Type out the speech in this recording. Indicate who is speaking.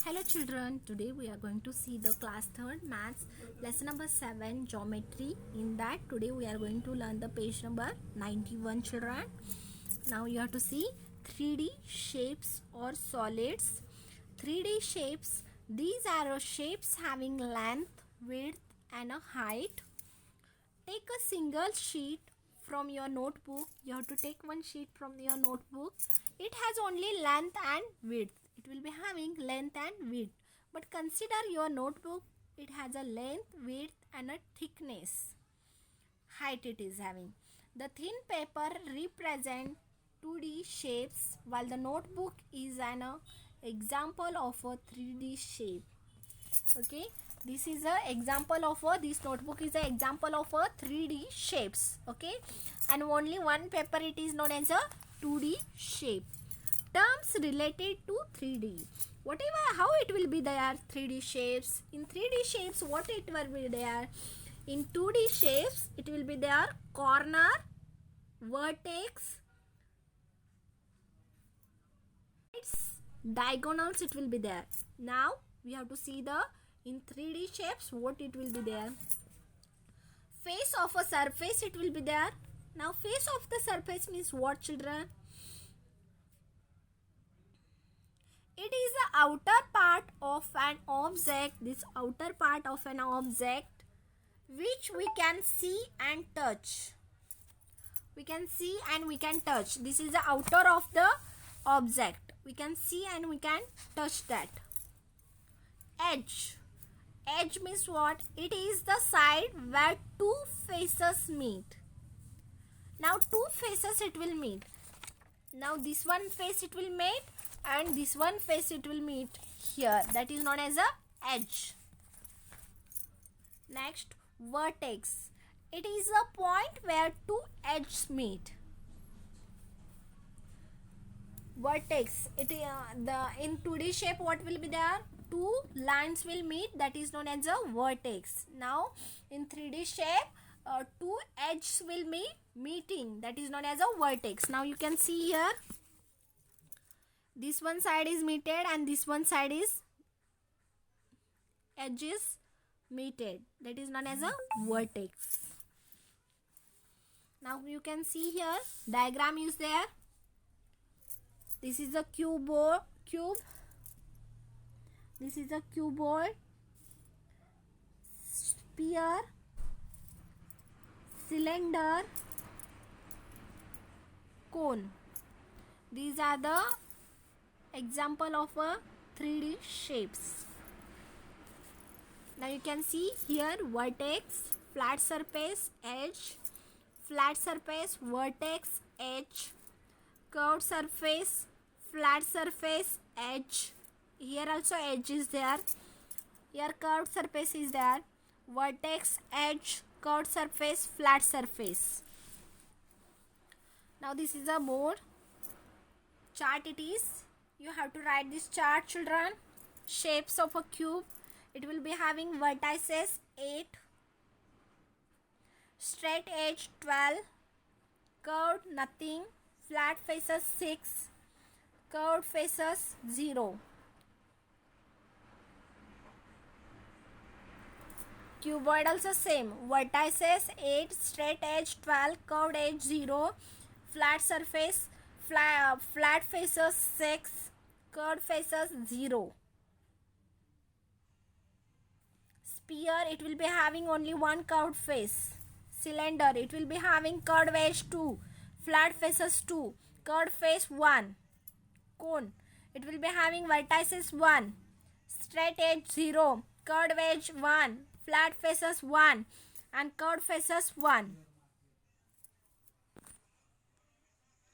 Speaker 1: Hello children, today we are going to see the class 3rd maths lesson number 7 geometry. In that today we are going to learn the page number 91 children. Now you have to see 3D shapes or solids. 3D shapes, these are shapes having length, width and a height. Take a single sheet from your notebook. You have to take one sheet from your notebook. It has only length and width. It will be having length and width. But consider your notebook. It has a length, width and a thickness. Height it is having. The thin paper represent 2D shapes while the notebook is an example of a 3D shape. Okay. This is a example of this notebook is an example of a 3D shapes. Okay. And only one paper it is known as a 2D shape. Terms related to 3D. Whatever, how it will be there, 3D shapes. In 3D shapes, what it will be there? In 2D shapes, it will be there corner, vertex, diagonals it will be there. Now, we have to see the, in 3D shapes, what it will be there. Face of a surface, it will be there. Now, face of the surface means what, children? It is the outer part of an object, this outer part of an object which we can see and touch. We can see and we can touch. This is the outer of the object. We can see and we can touch that. Edge. Edge means what? It is the side where two faces meet. Now two faces it will meet. Now this one face it will meet. And this one face it will meet here. That is known as a edge. Next, vertex. It is a point where two edges meet. Vertex. It in 2D shape what will be there? Two lines will meet. That is known as a vertex. Now in 3D shape, two edges will meeting. That is known as a vertex. Now you can see here. This one side is meted and this one side is edges meted. That is known as a vertex. Now you can see here diagram is there. This is a cube. This is a cuboid, sphere, cylinder, cone. These are the example of a 3D shapes. Now you can see here vertex, flat surface, edge, flat surface, vertex, edge, curved surface, flat surface, edge. Here also edge is there. Here curved surface is there. Vertex, edge, curved surface, flat surface. Now this is a board. Chart it is. You have to write this chart, children. Shapes of a cube. It will be having vertices 8, straight edge 12, curved nothing, flat faces 6, curved faces 0. Cuboid also same. Vertices 8, straight edge 12, curved edge 0, flat surface, flat faces 6, curved faces 0. Sphere it will be having only one curved face. Cylinder it will be having curved edge 2, flat faces 2, curved face 1. Cone it will be having vertices 1, straight edge 0, curved edge 1, flat faces 1 and curved faces 1.